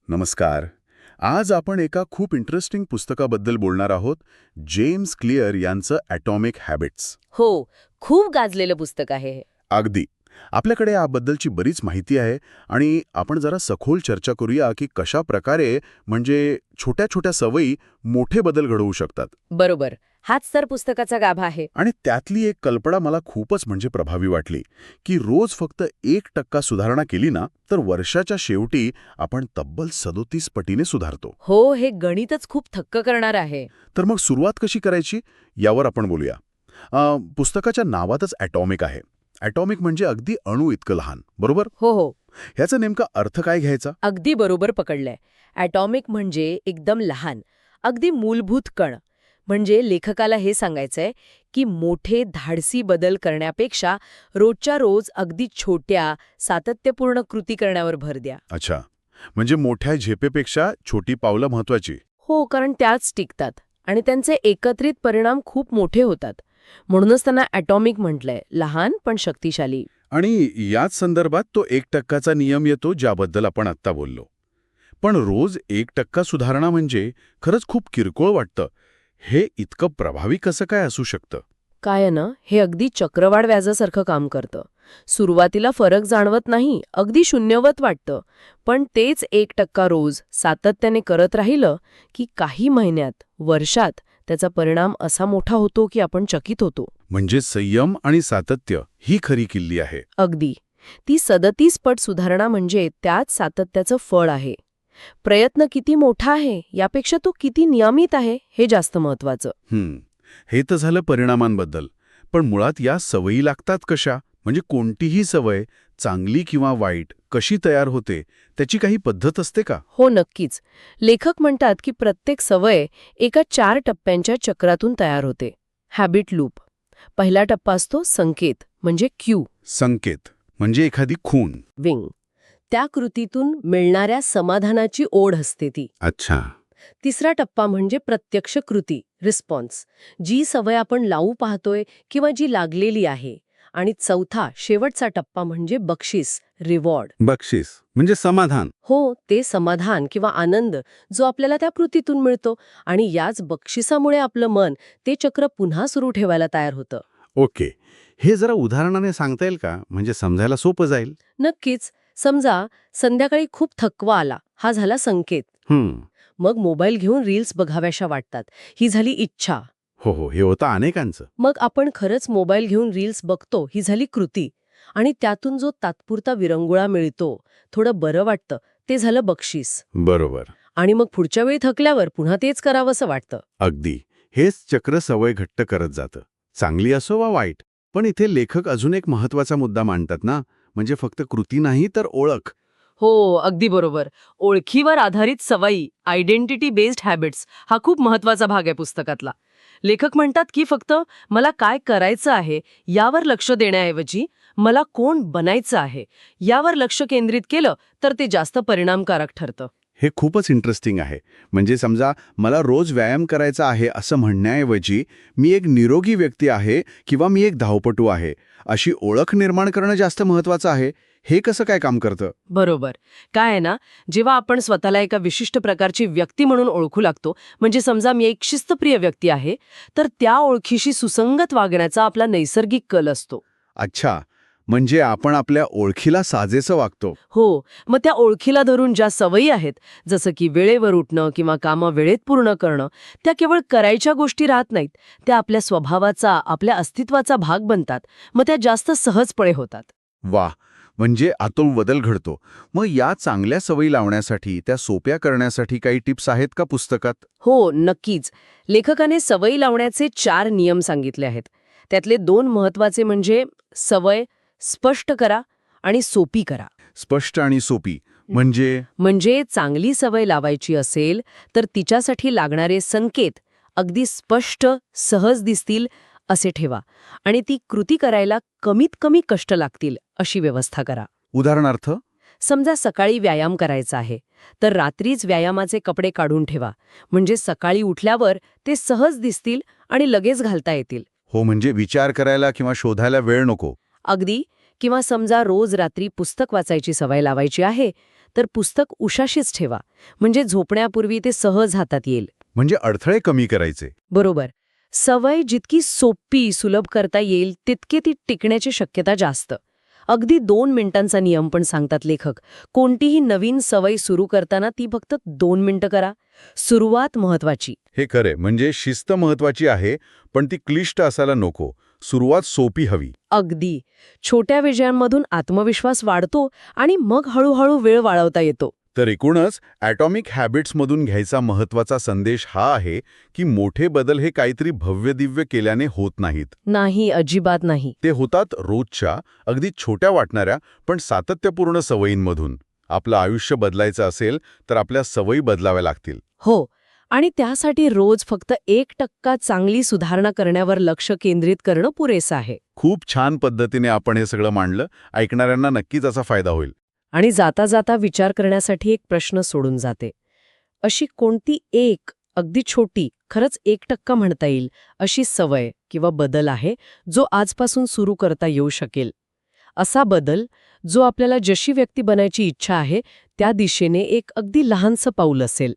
नमस्कार. आज आपण एका खूप इंटरेस्टिंग पुस्तकाबद्दल बोलणार आहोत, जेम्स क्लिअर यांचं ॲटॉमिक हॅबिट्स. हो, खूप गाजलेलं पुस्तक आहे हे. अगदी. आपल्याकडे याबद्दलची बरीच माहिती आहे आणि आपण जरा सखोल चर्चा करूया की कशा प्रकारे म्हणजे छोट्या छोट्या सवयी मोठे बदल घडवू शकतात. बरोबर, हाच तर पुस्तकाचा गाभा आहे. आणि त्यातली एक कल्पना मला खूपच म्हणजे प्रभावी वाटली की रोज फक्त 1% सुधारणा केली ना तर वर्षाच्या शेवटी आपण तब्बल 37 पटीने सुधारतो. हो, हे गणितच खूप थक्क करणार आहे. तर मग सुरुवात कशी करायची यावर आपण बोलूया. पुस्तकाच्या नावातच ॲटॉमिक आहे. ॲटॉमिक म्हणजे अगदी अणू इतकं लहान, बरोबर? हो हो, ह्याचा नेमका अर्थ काय घ्यायचा? अगदी बरोबर पकडलंय. ॲटॉमिक म्हणजे एकदम लहान, अगदी मूलभूत कण. म्हणजे लेखकाला हे सांगायचंय की मोठे धाडसी बदल करण्यापेक्षा रोजच्या रोज अगदी छोट्या, सातत्यपूर्ण कृती करण्यावर भर द्या. अच्छा, म्हणजे मोठ्या झेपेपेक्षा छोटी पावलं महत्वाची. हो, कारण त्याच टिकतात आणि त्यांचे एकत्रित परिणाम खूप मोठे होतात. म्हणूनच त्यांना ॲटॉमिक म्हटलंय, लहान पण शक्तिशाली. आणि याच संदर्भात तो 1%चा नियम येतो ज्याबद्दल आपण आत्ता बोललो. पण रोज 1% सुधारणा म्हणजे खरंच खूप किरकोळ वाटतं. हे इतकं प्रभावी कसं काय असू शकतं? काय आहे ना, हे अगदी चक्रवाढ व्याजासारखं काम करतं. सुरुवातीला फरक जाणवत नाही, अगदी शून्यवत वाटतं. पण तेच 1% रोज सातत्याने करत राहिलं की काही महिन्यात, वर्षात त्याचा परिणाम असा मोठा होतो की आपण चकित होतो. म्हणजे संयम आणि सातत्य ही खरी किल्ली आहे. अगदी. ती 37 पट सुधारणा म्हणजे त्याच सातत्याचं फळ आहे. प्रयत्न किती मोठा आहे यापेक्षा तो किती नियमित आहे हे जास्त महत्वाचं. हे तर झालं परिणामांबद्दल. पण मुळात या सवयी लागतात कशा? म्हणजे कोणतीही सवय, चांगली किंवा वाईट, कशी तयार होते त्याची काही पद्धत असते का? हो, नक्कीच. लेखक म्हणतात की प्रत्येक सवय एका 4 टप्प्यांच्या चक्रातून तयार होते. Habit loop. पहिला टप्पा असतो संकेत, म्हणजे क्यू. संकेत म्हणजे एखादी खूण. विंग. त्या कृतीतून मिळणाऱ्या समाधानाची ओढ असते ती. अच्छा. तिसरा टप्पा म्हणजे प्रत्यक्ष कृती, रिस्पॉन्स. जी सवय आपण लावू पाहतोय किंवा जी लागलेली आहे. आणि चौथा, शेवटचा टप्पा म्हणजे बक्षीस, रिवॉर्ड. बक्षीस म्हणजे समाधान. हो, ते समाधान किंवा आनंद जो आपल्याला त्या कृतीतून मिळतो. आणि याच बक्षिसामुळे आपलं मन ते चक्र पुन्हा सुरू ठेवायला तयार होतं. ओके. हे जरा उदाहरणाने सांगता येईल का? म्हणजे समजायला सोपं जाईल. नक्कीच. समजा संध्याकाळी खूप थकवा आला, हा झाला संकेत. मग मोबाईल घेऊन रील्स बघाव्याशा वाटतात, ही झाली इच्छा. हो, हे होतं अनेकांचं. मग आपण खरंच मोबाईल घेऊन रील्स बघतो, ही झाली कृती. आणि त्यातून जो तात्पुरता विरंगुळा मिळतो, थोडं बरं वाटतं, ते झालं बक्षीस. बरोबर. आणि मग पुढच्या वेळी थकल्यावर पुन्हा तेच करावंसं वाटतं. अगदी. हेच चक्र सवय घट्ट करत जातं. चांगली असो वा वाईट. पण इथे लेखक अजून एक महत्वाचा मुद्दा मांडतात ना, म्हणजे फक्त कृती नाही तर ओळख. हो, अगदी बरोबर. ओळखीवर आधारित सवयी, आयडेंटिटी बेस्ड हॅबिट्स, हा खूप महत्वाचा भाग आहे पुस्तकातला. लेखक म्हणतात की फक्त मला काय करायचं आहे यावर लक्ष देण्याऐवजी मला कोण बनायचं आहे यावर लक्ष केंद्रित केलं तर ते जास्त परिणामकारक ठरतं. हे खूपच इंटरेस्टिंग आहे. म्हणजे समजा मला रोज व्यायाम करायचा आहे असं म्हणण्याऐवजी मी एक निरोगी व्यक्ती आहे किंवा मी एक धावपटू आहे अशी ओळख निर्माण करणं जास्त महत्वाचं आहे. हे कसं काय काम करतं? बरोबर. काय आहे ना, जेव्हा आपण स्वतःला एका विशिष्ट प्रकारची व्यक्ती म्हणून ओळखू लागतो, म्हणजे समजा मी एक शिस्तप्रिय व्यक्ती आहे, तर त्या ओळखीशी सुसंगत वागण्याचा आपला नैसर्गिक कल असतो. अच्छा, म्हणजे आपण आपल्या ओळखीला साजेसं वागतो. हो, मग त्या ओळखीला धरून ज्या सवयी आहेत, जसं की वेळेवर उठणं किंवा कामं वेळेत पूर्ण करणं, त्या केवळ करायच्या गोष्टी राहत नाहीत. त्या आपल्या स्वभावाचा, आपल्या अस्तित्वाचा भाग बनतात. मग त्या जास्त सहजपणे होतात. वाह! म्हणजे आतून बदल घडतो. मग या चांगल्या सवयी लावण्यासाठी, त्या सोप्या करण्यासाठी काही टिप्स आहेत का पुस्तकात? हो, नक्कीच. लेखकाने सवयी लावण्याचे 4 नियम सांगितले आहेत. त्यातले 2 महत्वाचे म्हणजे सवय स्पष्ट करा आणि सोपी करा. स्पष्ट आणि सोपी म्हणजे चांगली सवय लावायची असेल तर तिच्यासाठी लागणारे संकेत अगदी स्पष्ट, सहज दिसतील असे ठेवा. आणि ती कृती करायला कमीत कमी कष्ट लागतील अशी व्यवस्था करा. उदाहरणार्थ? समजा सकाळी व्यायाम करायचा आहे, तर रात्रीच व्यायामाचे कपडे काढून ठेवा. म्हणजे सकाळी उठल्यावर ते सहज दिसतील आणि लगेच घालता येतील. हो, म्हणजे विचार करायला किंवा शोधायला वेळ नको. अगदी. किंवा समजा रोज रात्री पुस्तक वाचायची सवय लावायची आहे, तर पुस्तक उशाशीच ठेवा. म्हणजे झोपण्यापूर्वी ते सहज हातात येईल. म्हणजे अडथळे कमी करायचे. बरोबर. सवय जितकी सोपी, सुलभ करता येईल तितके ती टिकण्याची शक्यता जास्त. अगदी 2 मिनिटांचा नियम पण सांगतात लेखक. कोणतीही नवीन सवय सुरू करताना ती फक्त 2 मिनिटं करा. सुरुवात महत्वाची. हे खरे, म्हणजे शिस्त महत्वाची आहे, पण ती क्लिष्ट असायला नको. सुरुवात सोपी हवी. अगदी. छोट्या विजयांमधून आत्मविश्वास वाढतो आणि मग हळूहळू वेळ वाढवता येतो. तर एकूणच ॲटॉमिक हॅबिट्समधून घ्यायचा महत्वाचा संदेश हा आहे की मोठे बदल हे काहीतरी भव्यदिव्य केल्याने होत नाहीत. नाही, अजिबात नाही. ते होतात रोजच्या, अगदी छोट्या वाटणाऱ्या पण सातत्यपूर्ण सवयींमधून. आपलं आयुष्य बदलायचं असेल तर आपल्या सवयी बदलाव्या लागतील. हो. आणि त्यासाठी रोज फक्त 1% चांगली सुधारणा करण्यावर लक्ष केंद्रित करणं पुरेसं आहे. खूप छान पद्धतीने आपण हे सगळं मांडलं. ऐकणाऱ्यांना नक्कीच याचा फायदा होईल. आणि जाता जाता विचार करण्यासाठी एक प्रश्न सोडून जाते. अशी कोणती एक अगदी छोटी, खरंच 1% म्हणता येईल अशी सवय किंवा बदल आहे जो आजपासून सुरू करता येऊ शकेल? असा बदल जो आपल्याला जशी व्यक्ती बनायची इच्छा आहे त्या दिशेने एक अगदी लहानसं पाऊल असेल.